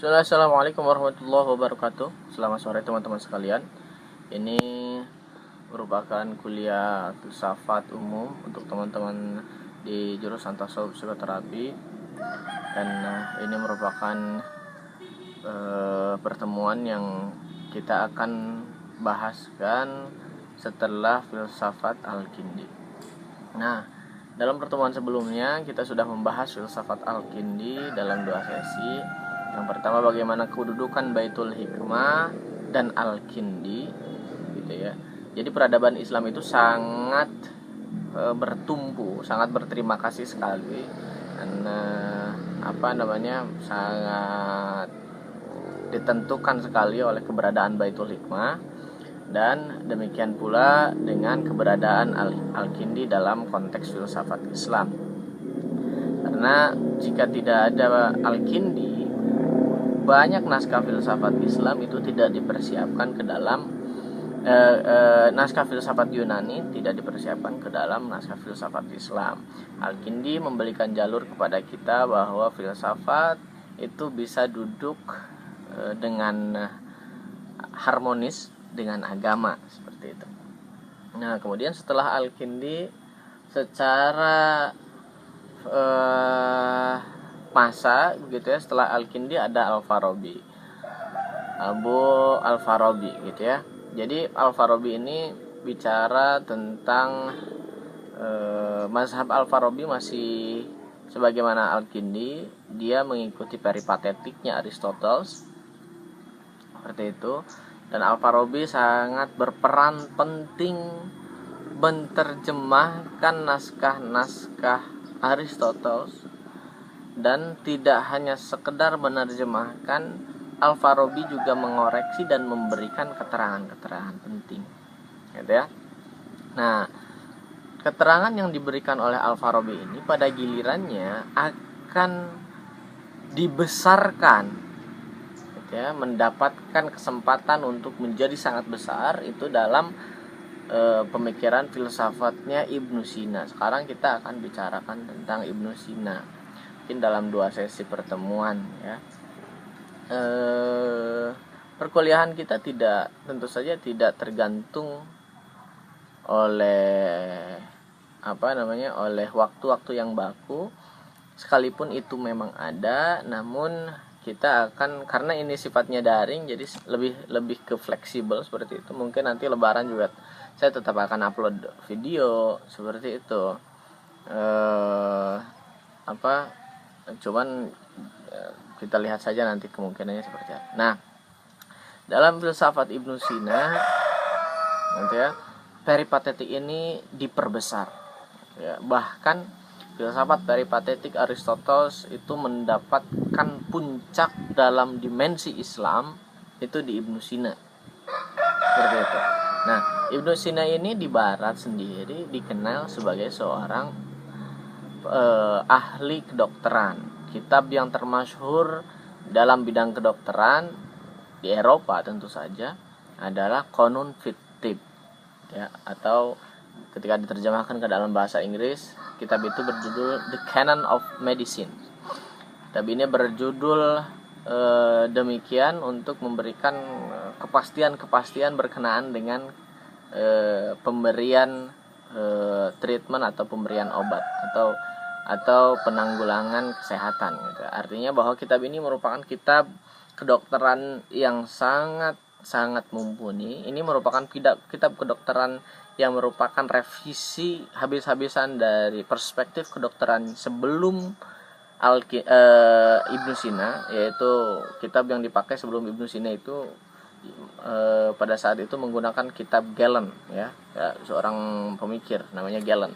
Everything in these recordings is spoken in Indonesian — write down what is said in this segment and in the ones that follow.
Assalamualaikum warahmatullahi wabarakatuh. Selamat sore teman-teman sekalian. Ini merupakan kuliah filsafat umum untuk teman-teman di jurusan tasawuf psikoterapi. Dan ini merupakan pertemuan yang kita akan bahaskan setelah filsafat Al-Kindi. Nah, dalam pertemuan sebelumnya kita sudah membahas filsafat Al-Kindi dalam 2 sesi. Yang pertama, bagaimana kedudukan Baitul Hikmah dan Al-Kindi, gitu ya. Jadi peradaban Islam itu sangat bertumpu, sangat berterima kasih sekali, dan sangat ditentukan sekali oleh keberadaan Baitul Hikmah, dan demikian pula dengan keberadaan Al-Kindi dalam konteks filsafat Islam. Karena jika tidak ada Al-Kindi, banyak naskah filsafat Islam itu tidak dipersiapkan ke dalam naskah filsafat Yunani tidak dipersiapkan ke dalam naskah filsafat Islam. Al-Kindi memberikan jalur kepada kita bahwa filsafat itu bisa duduk dengan harmonis dengan agama, seperti itu. Nah, kemudian setelah Al-Kindi, secara masa gitu ya, setelah Al-Kindi ada Al-Farabi, Abu Al-Farabi gitu ya. Jadi Al-Farabi ini bicara tentang mazhab Al-Farabi masih sebagaimana Al-Kindi, dia mengikuti peripatetiknya Aristoteles, seperti itu. Dan Al-Farabi sangat berperan penting menerjemahkan naskah-naskah Aristoteles, dan tidak hanya sekedar menerjemahkan, Al-Farabi juga mengoreksi dan memberikan keterangan-keterangan penting, gitu ya. Nah, keterangan yang diberikan oleh Al-Farabi ini pada gilirannya akan dibesarkan, gitu ya, mendapatkan kesempatan untuk menjadi sangat besar itu dalam pemikiran filsafatnya Ibnu Sina. Sekarang kita akan bicarakan tentang Ibnu Sina, mungkin dalam 2 sesi pertemuan ya. Perkuliahan kita tentu saja tidak tergantung oleh oleh waktu-waktu yang baku, sekalipun itu memang ada. Namun kita akan, karena ini sifatnya daring, jadi lebih ke fleksibel seperti itu. Mungkin nanti lebaran juga saya tetap akan upload video seperti itu. Cuman kita lihat saja nanti kemungkinannya seperti apa. Nah, dalam filsafat Ibnu Sina, gitu ya, peripatetik ini diperbesar, ya. Bahkan filsafat peripatetik Aristoteles itu mendapatkan puncak dalam dimensi Islam itu di Ibnu Sina, seperti itu. Nah, Ibnu Sina ini di Barat sendiri dikenal sebagai seorang ahli kedokteran. Kitab yang termasyhur dalam bidang kedokteran di Eropa tentu saja adalah Qanun fit Tibb, ya, atau ketika diterjemahkan ke dalam bahasa Inggris, kitab itu berjudul The Canon of Medicine. Kitab ini berjudul demikian untuk memberikan kepastian berkenaan dengan pemberian treatment atau pemberian obat atau penanggulangan kesehatan, gitu. Artinya bahwa kitab ini merupakan kitab kedokteran yang sangat mumpuni. Ini merupakan kitab kedokteran yang merupakan revisi habis-habisan dari perspektif kedokteran sebelum Ibnu Sina, yaitu kitab yang dipakai sebelum Ibnu Sina itu pada saat itu menggunakan kitab Galen, ya seorang pemikir namanya Galen.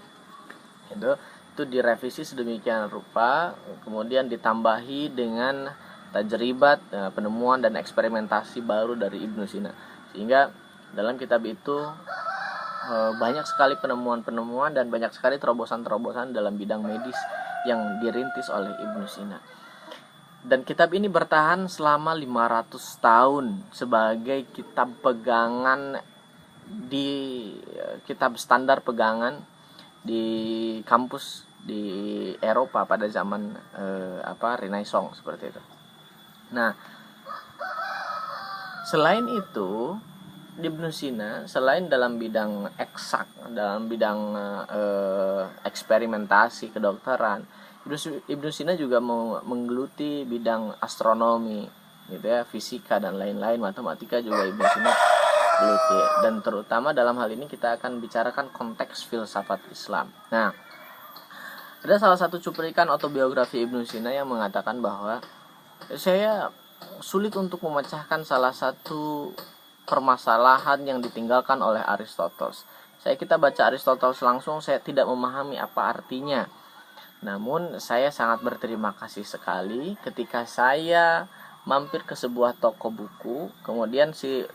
Itu direvisi sedemikian rupa, kemudian ditambahi dengan tajribat, penemuan dan eksperimentasi baru dari Ibnu Sina, sehingga dalam kitab itu banyak sekali penemuan-penemuan dan banyak sekali terobosan-terobosan dalam bidang medis yang dirintis oleh Ibnu Sina. Dan kitab ini bertahan selama 500 tahun sebagai kitab pegangan kitab standar pegangan di kampus di Eropa pada zaman Renaissance, seperti itu. Nah, Selain itu, Ibnu Sina selain dalam bidang eksak, dalam bidang eksperimentasi kedokteran, Ibnu Sina juga menggeluti bidang astronomi, gitu ya, fisika dan lain-lain, matematika juga Ibnu Sina geluti. Dan terutama dalam hal ini kita akan bicarakan konteks filsafat Islam. Nah, ada salah satu cuplikan autobiografi Ibnu Sina yang mengatakan bahwa saya sulit untuk memecahkan salah satu permasalahan yang ditinggalkan oleh Aristoteles. Kita baca Aristoteles langsung, saya tidak memahami apa artinya. Namun saya sangat berterima kasih sekali ketika saya mampir ke sebuah toko buku, kemudian si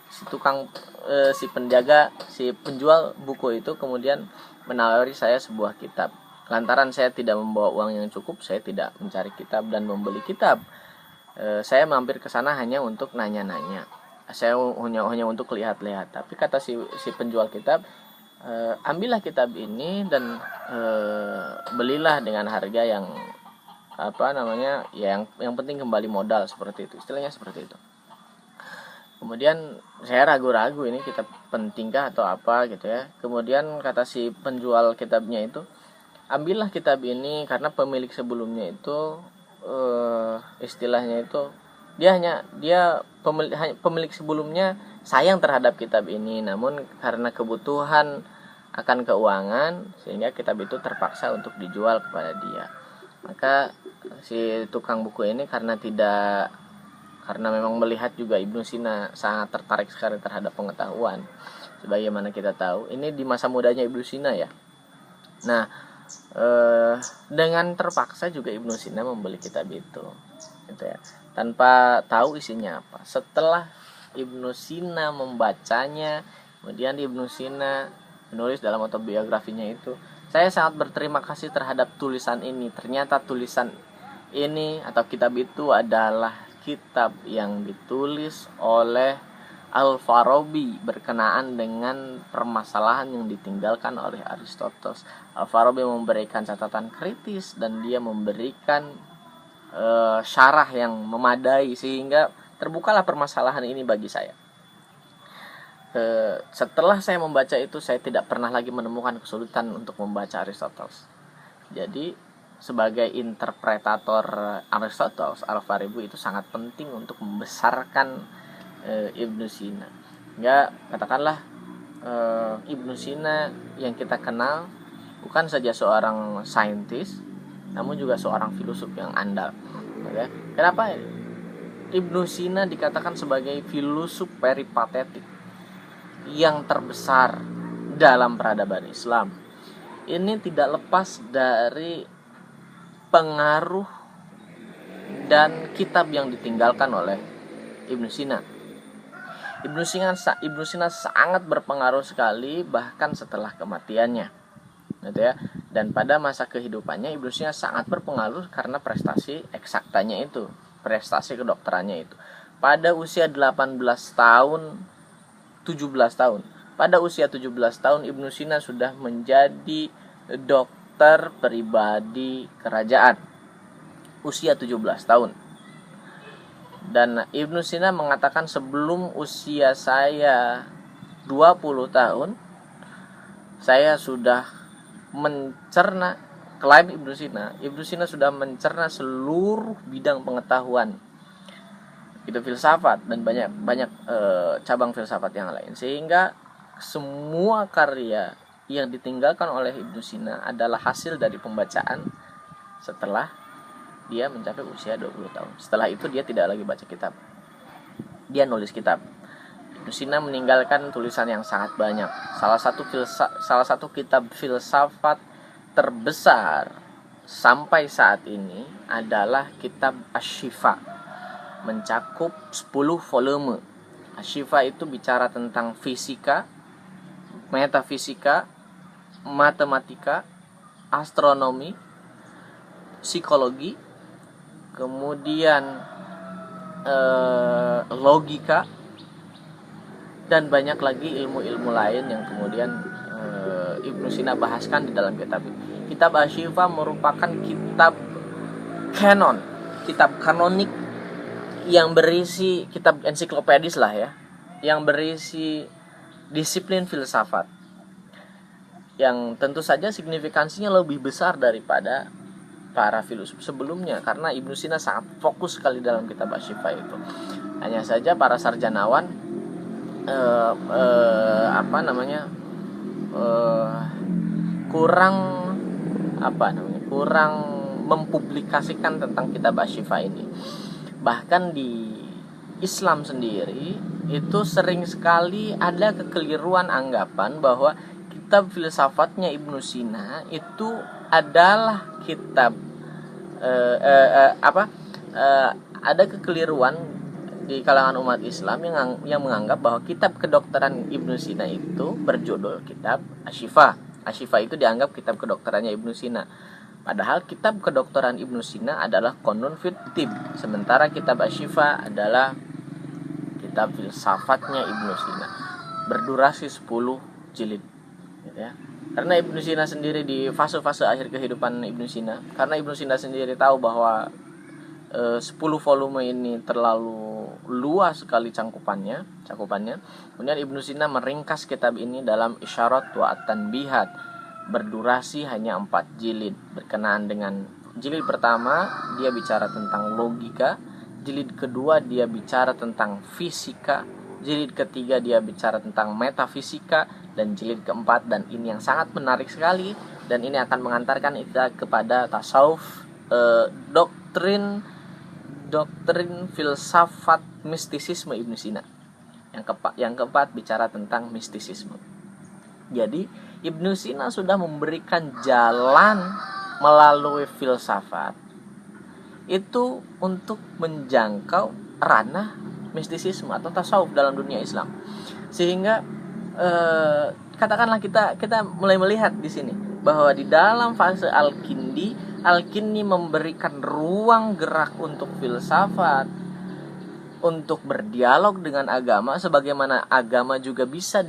penjual buku itu kemudian menawari saya sebuah kitab. Lantaran saya tidak membawa uang yang cukup, saya tidak mencari kitab dan membeli kitab. Saya mampir ke sana hanya untuk nanya-nanya. Saya hanya untuk lihat-lihat. Tapi kata si penjual kitab, ambillah kitab ini dan belilah dengan harga yang yang penting kembali modal, seperti itu. Istilahnya seperti itu. Kemudian saya ragu-ragu, ini kitab pentingkah atau apa gitu ya. Kemudian kata si penjual kitabnya itu, ambillah kitab ini karena pemilik sebelumnya itu istilahnya itu pemilik sebelumnya sayang terhadap kitab ini, namun karena kebutuhan akan keuangan sehingga kitab itu terpaksa untuk dijual kepada dia. Maka si tukang buku ini karena memang melihat juga Ibnu Sina sangat tertarik sekali terhadap pengetahuan, sebagaimana kita tahu ini di masa mudanya Ibnu Sina ya. Nah, dengan terpaksa juga Ibnu Sina membeli kitab itu, gitu ya, tanpa tahu isinya apa. Setelah Ibnu Sina membacanya, kemudian Ibnu Sina menulis dalam autobiografinya itu, saya sangat berterima kasih terhadap tulisan ini. Ternyata tulisan ini atau kitab itu adalah kitab yang ditulis oleh Al-Farabi berkenaan dengan permasalahan yang ditinggalkan oleh Aristoteles. Al-Farabi memberikan catatan kritis dan dia memberikan syarah yang memadai sehingga terbukalah permasalahan ini bagi saya. Setelah saya membaca itu, saya tidak pernah lagi menemukan kesulitan untuk membaca Aristoteles. Jadi sebagai interpretator Aristoteles, Al-Farabi itu sangat penting untuk membesarkan Ibnu Sina. Ya, katakanlah Ibnu Sina yang kita kenal bukan saja seorang saintis, namun juga seorang filosof yang andal. Ya. Kenapa Ibnu Sina dikatakan sebagai filosof peripatetik yang terbesar dalam peradaban Islam? Ini tidak lepas dari pengaruh dan kitab yang ditinggalkan oleh Ibnu Sina. Ibnu Sina sangat berpengaruh sekali bahkan setelah kematiannya, gitu ya. Dan pada masa kehidupannya Ibnu Sina sangat berpengaruh karena prestasi eksaktanya itu, prestasi kedokterannya itu. Pada usia 18 tahun, 17 tahun. Pada usia 17 tahun Ibnu Sina sudah menjadi dokter pribadi kerajaan. Usia 17 tahun. Dan Ibnu Sina mengatakan, sebelum usia saya 20 tahun saya sudah mencerna, klaim Ibnu Sina sudah mencerna seluruh bidang pengetahuan, itu filsafat dan banyak cabang filsafat yang lain, sehingga semua karya yang ditinggalkan oleh Ibnu Sina adalah hasil dari pembacaan setelah dia mencapai usia 20 tahun. Setelah itu dia tidak lagi baca kitab, dia nulis kitab. Ibnu Sina meninggalkan tulisan yang sangat banyak. Salah satu kitab filsafat terbesar sampai saat ini adalah kitab Asy-Syifa, mencakup 10 volume. Asy-Syifa itu bicara tentang fisika, metafisika, matematika, astronomi, psikologi, kemudian logika, dan banyak lagi ilmu-ilmu lain yang kemudian Ibnu Sina bahaskan di dalam kitab ini. Kitab Asy-Syifa merupakan kitab kanon, kitab kanonik yang berisi kitab ensiklopedis lah ya, yang berisi disiplin filsafat, yang tentu saja signifikansinya lebih besar daripada para filsuf sebelumnya, karena Ibnu Sina sangat fokus sekali dalam kitab Asy-Syifa itu. Hanya saja para sarjanawan kurang mempublikasikan tentang kitab Asy-Syifa ini. Bahkan di Islam sendiri itu sering sekali ada kekeliruan anggapan bahwa kitab filsafatnya Ibnu Sina itu adalah kitab ada kekeliruan di kalangan umat Islam yang menganggap bahwa kitab kedokteran Ibnu Sina itu berjudul kitab Asy-Syifa. Asy-Syifa itu dianggap kitab kedokterannya Ibnu Sina. Padahal kitab kedokteran Ibnu Sina adalah Qanun fit Tibb, sementara kitab Asy-Syifa adalah kitab filsafatnya Ibnu Sina, berdurasi 10 jilid, gitu ya. Karena Ibnu Sina sendiri di fase-fase akhir kehidupan Ibnu Sina, karena Ibnu Sina sendiri tahu bahwa 10 volume ini terlalu luas sekali cakupannya. Kemudian Ibnu Sina meringkas kitab ini dalam Isyarat wa At-Tanbihat, berdurasi hanya 4 jilid. Berkenaan dengan jilid pertama dia bicara tentang logika, jilid kedua dia bicara tentang fisika, jilid ketiga dia bicara tentang metafisika, dan jilid keempat, dan ini yang sangat menarik sekali, dan ini akan mengantarkan kita kepada tasawuf, doktrin filsafat mistisisme Ibnu Sina. Yang keempat bicara tentang mistisisme. Jadi Ibnu Sina sudah memberikan jalan melalui filsafat itu untuk menjangkau ranah mistisisme atau tasawuf dalam dunia Islam. Sehingga katakanlah kita mulai melihat di sini bahwa di dalam fase Al-Kindi memberikan ruang gerak untuk filsafat, untuk berdialog dengan agama, sebagaimana agama juga bisa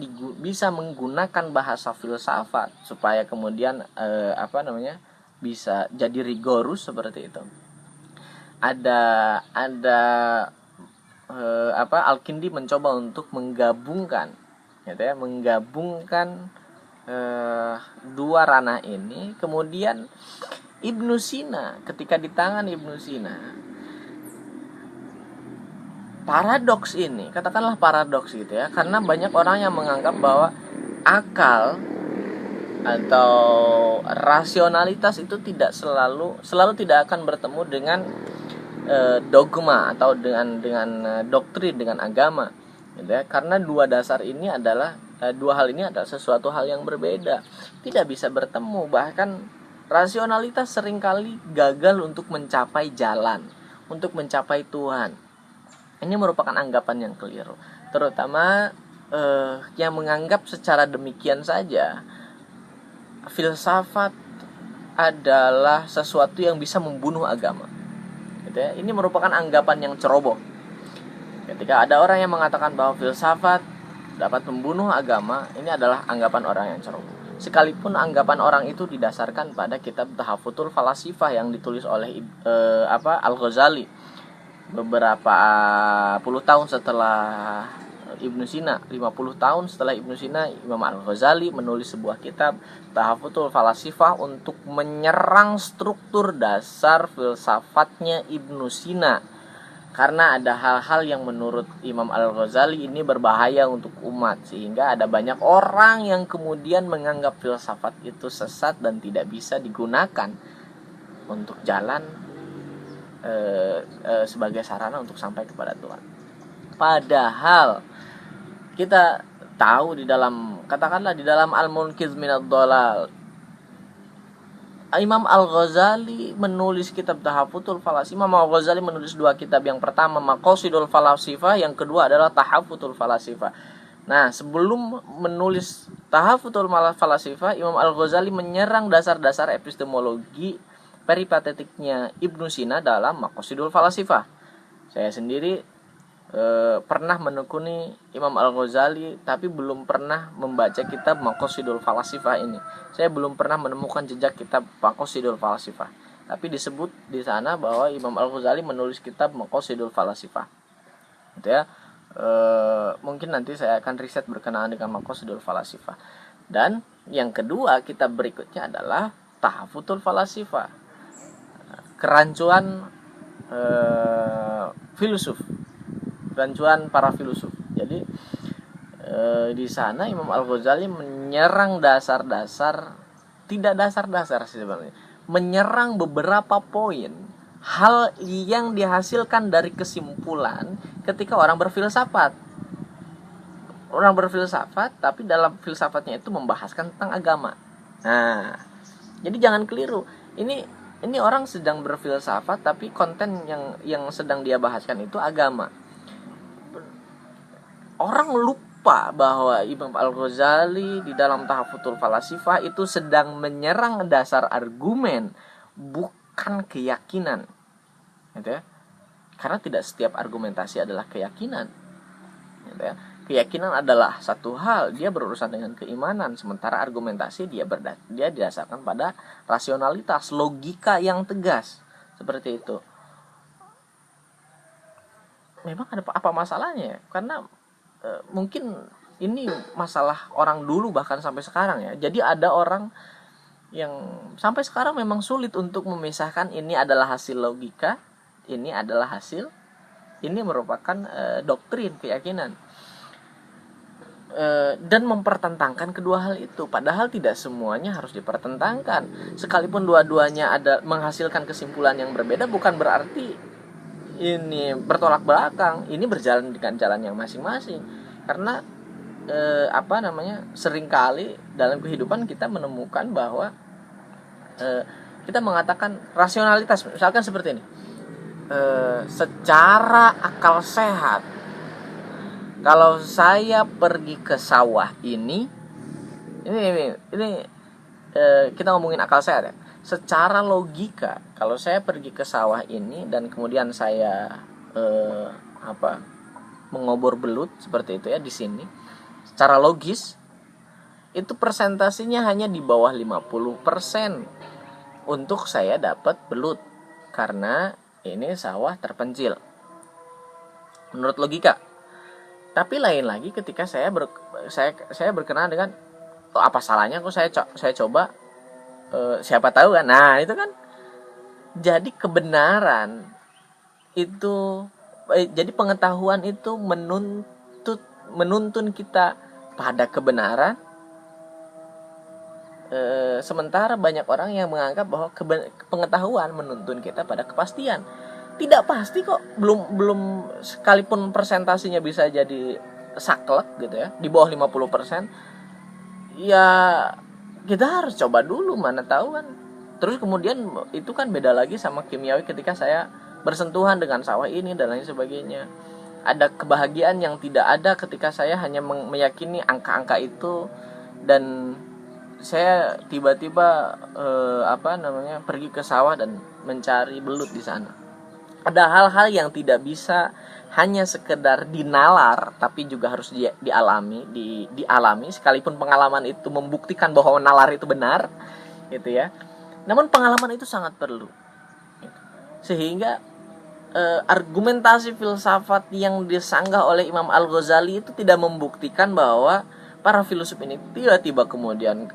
menggunakan bahasa filsafat supaya kemudian bisa jadi rigorus seperti itu. Al-Kindi mencoba untuk menggabungkan dua ranah ini. Kemudian Ibnu Sina, ketika di tangan Ibnu Sina, paradoks ini, katakanlah paradoks gitu ya, karena banyak orang yang menganggap bahwa akal atau rasionalitas itu tidak selalu tidak akan bertemu dengan dogma atau dengan doktrin, dengan agama, gitu ya. Karena dua hal ini adalah sesuatu hal yang berbeda, tidak bisa bertemu. Bahkan rasionalitas seringkali gagal untuk mencapai jalan, untuk mencapai Tuhan. Ini merupakan anggapan yang keliru, terutama yang menganggap secara demikian saja filsafat adalah sesuatu yang bisa membunuh agama, gitu ya. Ini merupakan anggapan yang ceroboh. Ketika ada orang yang mengatakan bahwa filsafat dapat membunuh agama, ini adalah anggapan orang yang ceroboh. Sekalipun anggapan orang itu didasarkan pada kitab Tahafutul Falasifah yang ditulis oleh Al-Ghazali beberapa puluh tahun setelah Ibnu Sina. 50 tahun setelah Ibnu Sina, Imam Al-Ghazali menulis sebuah kitab Tahafutul Falasifah untuk menyerang struktur dasar filsafatnya Ibnu Sina, karena ada hal-hal yang menurut Imam Al-Ghazali ini berbahaya untuk umat, sehingga ada banyak orang yang kemudian menganggap filsafat itu sesat dan tidak bisa digunakan untuk jalan sebagai sarana untuk sampai kepada Tuhan. Padahal kita tahu di dalam Al-Munqiz Minadh Dhalal, Imam Al-Ghazali menulis kitab Tahafutul Falasifah. Imam Al-Ghazali menulis dua kitab. Yang pertama Maqasidul Falasifah, yang kedua adalah Tahafutul Falasifah. Nah, sebelum menulis Tahafutul Falasifah, Imam Al-Ghazali menyerang dasar-dasar epistemologi peripatetiknya Ibnu Sina dalam Maqasidul Falasifah. Saya sendiri pernah menekuni Imam Al-Ghazali, tapi belum pernah membaca kitab Maqasidul Falasifah ini. Saya belum pernah menemukan jejak kitab Maqasidul Falasifah. Tapi disebut di sana bahwa Imam Al-Ghazali menulis kitab Maqasidul Falasifah, gitu ya. Mungkin nanti saya akan riset berkenaan dengan maqasidul falasifah. Dan yang kedua kita berikutnya adalah tahafutul falasifah, kerancuan filsuf, kerancuan para filsuf. Jadi di sana Imam Al-Ghazali menyerang dasar-dasar, tidak dasar-dasar sih sebenarnya, menyerang beberapa poin hal yang dihasilkan dari kesimpulan ketika orang berfilsafat. Orang berfilsafat tapi dalam filsafatnya itu membahaskan tentang agama. Nah, jadi jangan keliru. Ini orang sedang berfilsafat tapi konten yang sedang dia bahaskan itu agama. Orang lupa bahwa Imam Al-Ghazali di dalam Tahafutul Falasifah itu sedang menyerang dasar argumen, bukan keyakinan, gitu ya. Karena tidak setiap argumentasi adalah keyakinan, gitu ya. Keyakinan adalah satu hal, dia berurusan dengan keimanan, sementara argumentasi dia didasarkan pada rasionalitas, logika yang tegas, seperti itu. Memang ada apa masalahnya? Karena mungkin ini masalah orang dulu bahkan sampai sekarang ya. Jadi ada orang yang sampai sekarang memang sulit untuk memisahkan ini adalah hasil logika, ini adalah hasil, ini merupakan doktrin, keyakinan, dan mempertentangkan kedua hal itu. Padahal tidak semuanya harus dipertentangkan. Sekalipun dua-duanya ada menghasilkan kesimpulan yang berbeda, bukan berarti ini bertolak belakang. Ini berjalan dengan jalan yang masing-masing. Karena seringkali dalam kehidupan kita menemukan bahwa kita mengatakan rasionalitas, misalkan seperti ini, secara akal sehat, kalau saya pergi ke sawah ini kita ngomongin akal sehat ya. Secara logika, kalau saya pergi ke sawah ini dan kemudian saya mengobor belut seperti itu ya di sini, secara logis itu persentasinya hanya di bawah 50% untuk saya dapat belut, karena ini sawah terpencil menurut logika. Tapi lain lagi ketika saya berkenaan dengan apa salahnya kok saya coba, siapa tahu kan. Nah, itu kan jadi kebenaran itu, jadi pengetahuan itu menuntun kita pada kebenaran. Sementara banyak orang yang menganggap bahwa pengetahuan menuntun kita pada kepastian. Tidak pasti kok, belum sekalipun persentasinya bisa jadi saklek gitu ya, di bawah 50%. Ya kita harus coba dulu, mana tahu kan. Terus kemudian itu kan beda lagi sama kimiawi ketika saya bersentuhan dengan sawah ini dan lain sebagainya. Ada kebahagiaan yang tidak ada ketika saya hanya meyakini angka-angka itu dan saya tiba-tiba pergi ke sawah dan mencari belut di sana. Ada hal-hal yang tidak bisa hanya sekedar dinalar, tapi juga harus dialami sekalipun pengalaman itu membuktikan bahwa nalar itu benar, gitu ya. Namun pengalaman itu sangat perlu, gitu. Sehingga argumentasi filsafat yang disanggah oleh Imam Al-Ghazali itu tidak membuktikan bahwa para filsuf ini tiba-tiba kemudian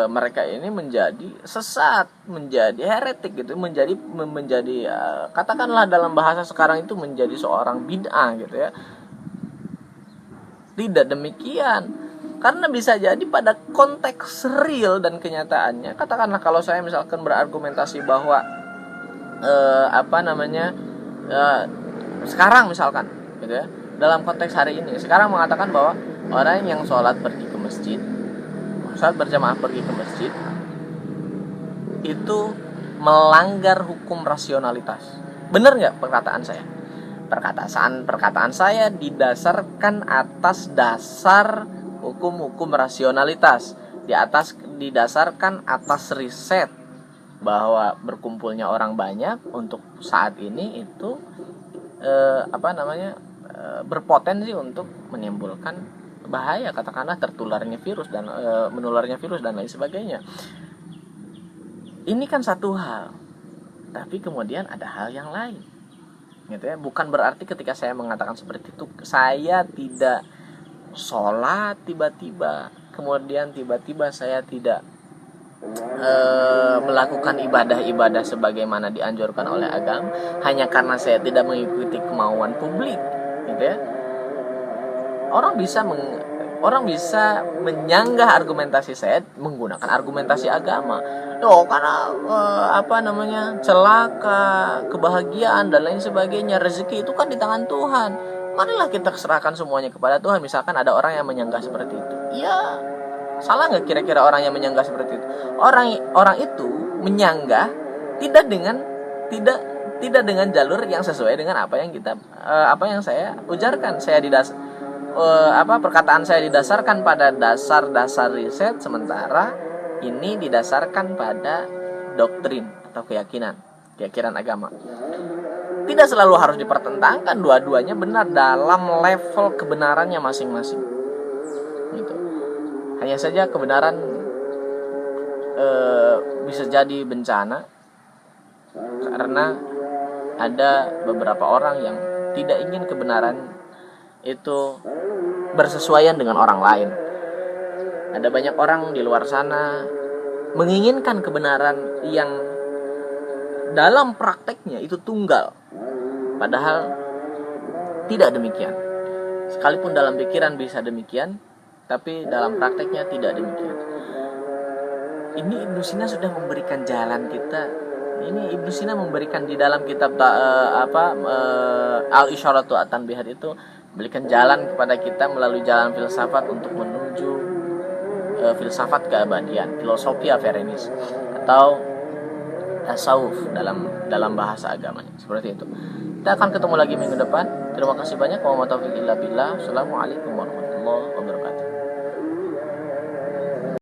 mereka ini menjadi sesat, menjadi heretik gitu, menjadi katakanlah dalam bahasa sekarang itu menjadi seorang bid'ah gitu ya. Tidak demikian. Karena bisa jadi pada konteks real dan kenyataannya, katakanlah kalau saya misalkan berargumentasi bahwa sekarang misalkan gitu ya, dalam konteks hari ini, sekarang mengatakan bahwa orang yang sholat berjamaah pergi ke masjid itu melanggar hukum rasionalitas. Benar nggak perkataan saya? Perkataan saya didasarkan atas dasar hukum-hukum rasionalitas, didasarkan atas riset bahwa berkumpulnya orang banyak untuk saat ini itu berpotensi untuk menimbulkan bahaya, katakanlah tertularnya virus dan menularnya virus dan lain sebagainya. Ini kan satu hal, tapi kemudian ada hal yang lain. gitu ya. Bukan berarti ketika saya mengatakan seperti itu saya tidak sholat tiba-tiba, kemudian tiba-tiba saya tidak melakukan ibadah-ibadah sebagaimana dianjurkan oleh agama hanya karena saya tidak mengikuti kemauan publik, gitu ya. Orang bisa menyanggah argumentasi saya menggunakan argumentasi agama. Karena celaka, kebahagiaan dan lain sebagainya, rezeki itu kan di tangan Tuhan. Marilah kita serahkan semuanya kepada Tuhan. Misalkan ada orang yang menyanggah seperti itu. Ya, salah nggak kira-kira orang yang menyanggah seperti itu? Orang itu menyanggah tidak dengan jalur yang sesuai dengan apa yang saya ujarkan. Perkataan saya didasarkan pada dasar-dasar riset, sementara ini didasarkan pada doktrin atau keyakinan agama. Tidak selalu harus dipertentangkan, dua-duanya benar dalam level kebenarannya masing-masing. Gitu. Hanya saja kebenaran bisa jadi bencana karena ada beberapa orang yang tidak ingin kebenaran itu bersesuaian dengan orang lain. Ada banyak orang di luar sana menginginkan kebenaran yang dalam prakteknya itu tunggal, padahal tidak demikian. Sekalipun dalam pikiran bisa demikian, tapi dalam prakteknya tidak demikian. Ini Ibnu Sina sudah memberikan jalan kita. Ini Ibnu Sina memberikan di dalam kitab Al-Isyaratu At-Tanbihat itu berikan jalan kepada kita melalui jalan filsafat untuk menuju filsafat keabadian, filosofia Averenis atau tasawuf dalam bahasa agamanya. Seperti itu. Kita akan ketemu lagi minggu depan. Terima kasih banyak. Wassalamualaikum warahmatullahi wabarakatuh.